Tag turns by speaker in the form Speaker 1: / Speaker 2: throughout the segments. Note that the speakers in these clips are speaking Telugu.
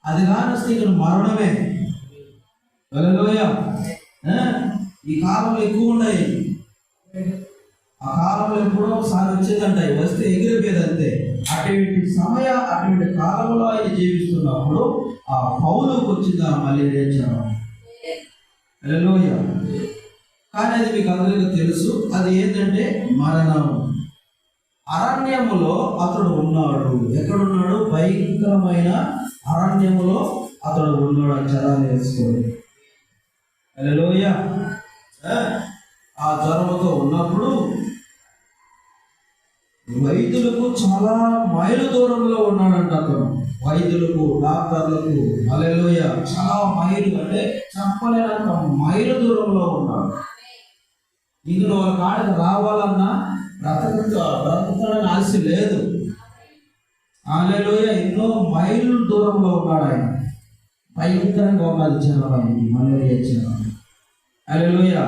Speaker 1: అది కానొస్తే ఇక మరణమే. హల్లెలూయా. ఈ కాలంలో ఎక్కువ ఉన్నాయి. ఆ కాలంలో ఎప్పుడో ఒకసారి వచ్చేదంటాయి, వస్తే ఎగిరిపోయేదంతే. అటువంటి కాలంలో ఆయన జీవిస్తున్నప్పుడు ఆ పౌలుకు వచ్చింది ఆ మలేరియా. హల్లెలూయా. కానీ అది మీకు అందరికీ తెలుసు, అది ఏంటంటే మరణం. అరణ్యములో అతడు ఉన్నాడు. ఎక్కడున్నాడు? భయంకరమైన అరణ్యములో అతడు ఉన్నాడు. జరాలు వేసుకోండి. హల్లెలూయా. ఆ జ్వరముతో ఉన్నప్పుడు వైద్యులకు చాలా మైలు దూరంలో ఉన్నాడంట అతను. వైద్యులకు, డాక్టర్లకు, హల్లెలూయా, చాలా మైలు, అంటే చెప్పలేనంత మైలు దూరంలో ఉన్నాడు. ఇందులో వాళ్ళ కాడికి రావాలన్నా బ్రతకడానికి ఆశ లేదు. హల్లెలూయా. ఎన్నో మైలు దూరంలో ఉన్నాడు ఆయన. భయంకరంగా ఉన్నది జనం, మలేరియా జనం. హల్లెలూయా.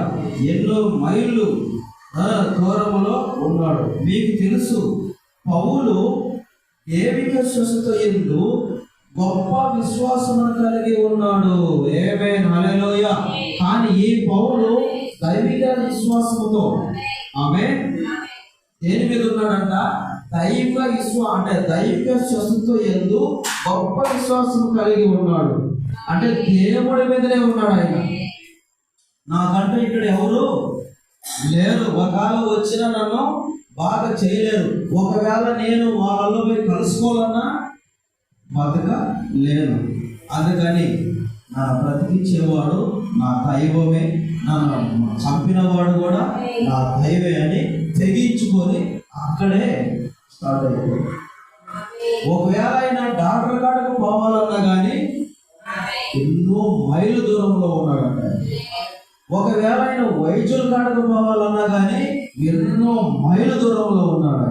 Speaker 1: ఎన్నో మైళ్ళు దూరంలో ఉన్నాడు. మీకు తెలుసు, పౌలు దైవిక స్వస్థత యందు గొప్ప విశ్వాసమును కలిగి ఉన్నాడు. ఆమేన్. హల్లెలూయా. కానీ ఈ పౌలు దైవిక విశ్వాసముతో, ఆమేన్, దేని మీద ఉన్నాడంట? దైవిక స్వస్థత యందు గొప్ప విశ్వాసం కలిగి ఉన్నాడు. అంటే దేవుడి మీదనే ఉన్నాడు ఆయన. నాకంటే ఇక్కడ ఎవరు లేరు. ఒకవేళ వచ్చినా నన్ను బాగా చేయలేరు. ఒకవేళ నేను వాళ్ళలో పోయి కలుసుకోవాలన్నా బతక లేను. అందుకని నా బ్రతికించేవాడు నా దైవమే, నన్ను చంపినవాడు కూడా నా దైవమే అని తెగించుకొని అక్కడే స్టార్ట్ అయిపోయింది. ఒకవేళ ఆయన డాక్టర్ కాడకు పోవాలన్నా కానీ ఎన్నో మైలు దూరంలో ఉన్నాడంట. ఒకవేళ ఆయన వైద్యుల కాడకు పోవాలన్నా కానీ ఎన్నో మైలు దూరంలో ఉన్నాడు.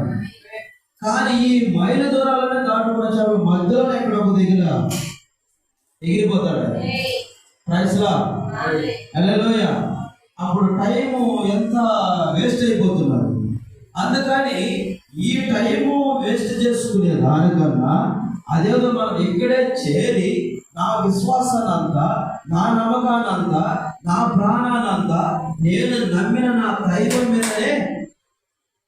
Speaker 1: కానీ ఈ మైలు దూరాలనే దాటుకున్న మధ్యలో ఎక్కడ ఒక దగ్గర ఎగిరిపోతాడు. ప్రైస్లా. హల్లెలూయా. అప్పుడు టైము ఎంత వేస్ట్ అయిపోతున్నాడు. అందుకని ఈ టైము వేస్ట్ చేసుకునే దానికన్నా అదేదో మనం ఇక్కడే చేరి నా విశ్వాసానంతా, నా నమ్మకానంతా, నా ప్రాణానంతా నేను నమ్మిన నా దైవం మీదనే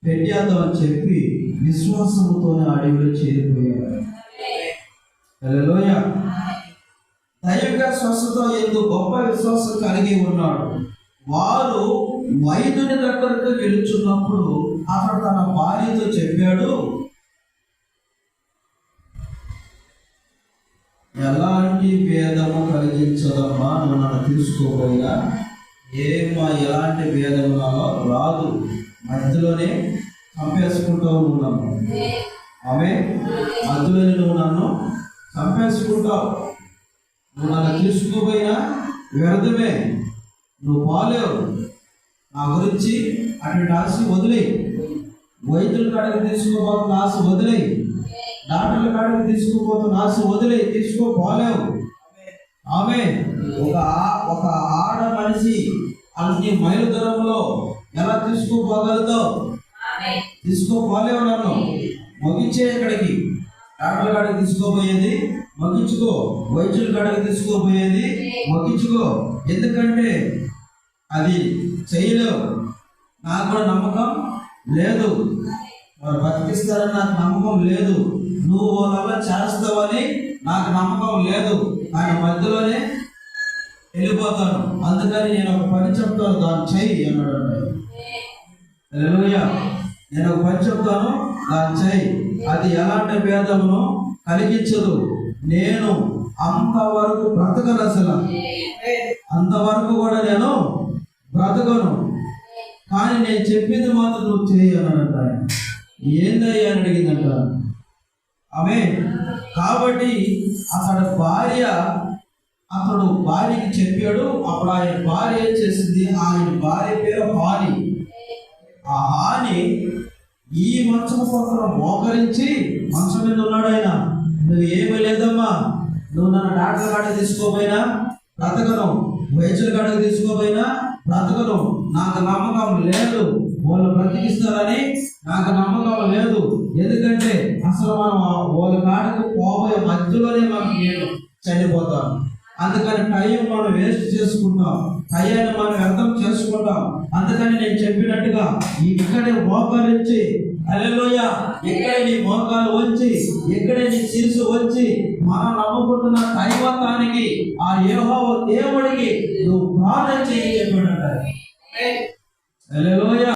Speaker 1: పెట్టేద్దామని చెప్పి విశ్వాసముతోనే అడవిలో చేరిపోయాడు. హల్లెలూయా. దైవిక స్వస్థత యందు గొప్ప విశ్వాసం కలిగి ఉన్నాడు. వారు వైద్యుని దగ్గరకు వెళుచున్నప్పుడు అతడు తన భార్యతో చెప్పాడు, ఎలాంటి భేదము కలిగించదమ్మా, నువ్వు నన్ను తీసుకోబోయా? ఏమా ఎలాంటి భేదము నాలో రాదు, మధ్యలోనే చంపేసుకుంటావు నువ్వు నన్ను. ఆమె మధ్యలోనే నువ్వు నన్ను చంపేసుకుంటావు. నువ్వు నన్ను తీసుకోబోయినా వ్యర్థమే, నువ్వు బాలేవు. నా గురించి అటువంటి ఆశ వదిలే. వైద్యుల కాడికి తీసుకోబోతున్న ఆశ వదిలే. డాక్టర్ల కాడికి తీసుకుపోతున్న ఆశ వదిలే. తీసుకోపోలేవు. ఆమె ఒక ఆడ మనిషి అన్ని మైలు దూరంలో ఎలా తీసుకోపోగలదో తీసుకోపోలేవు. నన్ను ముగించే ఇక్కడికి డాక్టర్ల కాడికి తీసుకోపోయేది ముగించుకో, వైద్యుల కాడికి తీసుకోపోయేది ముగించుకో. ఎందుకంటే అది చేయలేవు. నాకు కూడా నమ్మకం లేదు. వారు బతికిస్తారని నాకు నమ్మకం లేదు. నువ్వు వాళ్ళ చేస్తావని నాకు నమ్మకం లేదు. ఆయన మధ్యలోనే వెళ్ళిపోతాను. అందుకని నేను ఒక పని చెప్తాను, దాన్ని చెయ్యి అన్నాడు. హల్లెలూయా. నేను ఒక పని చెప్తాను, దాన్ని చెయ్యి. అది ఎలాంటి భేదమును కలిగించదు. నేను అంతవరకు బ్రతకను. అసలు అంతవరకు కూడా నేను బ్రతకను. కానీ నేను చెప్పింది మాత్రం నువ్వు చేయి అన్నాడంట. ఏందయ్యా అని అడిగిందంట ఆమె. కాబట్టి అతడు భార్యకి చెప్పాడు. అప్పుడు ఆయన భార్య ఏం చేసింది? ఆయన భార్య పేరు హాని. ఆ హాని ఈ మంచం పక్కన మోకరించి, మంచం మీద ఉన్నాడు ఆయన. నువ్వు ఏమీ లేదమ్మా, నువ్వు నన్ను డాక్టర్ కాడికి తీసుకోపోయినా బ్రతకను, వైద్యుల కాడికి తీసుకోపోయినా బ్రతకను. నాకు నమ్మకం లేదు. వాళ్ళు బ్రతికిస్తారని నాకు నమ్మకం లేదు. ఎందుకంటే అసలు మనం వాళ్ళ కాడికి పోబోయే మధ్యలోనే నేను చనిపోతాం. అందుకని టైం మనం వేస్ట్ చేసుకుంటాం, టైంని మనం వ్యర్థం చేసుకుంటాం. అందుకని నేను చెప్పినట్టుగా ఇక్కడే మోకరించి, హల్లెలూయా, ఇక్కడే నీ మోకాలు వచ్చి, ఇక్కడే నీ శిరస్సు వచ్చి, మనం నమ్ముకుంటున్న దైవత్వానికి, ఆ యెహోవా దేవుడికి నువ్వు ప్రార్థన చేయి చెప్పాడంట. హల్లెలూయా.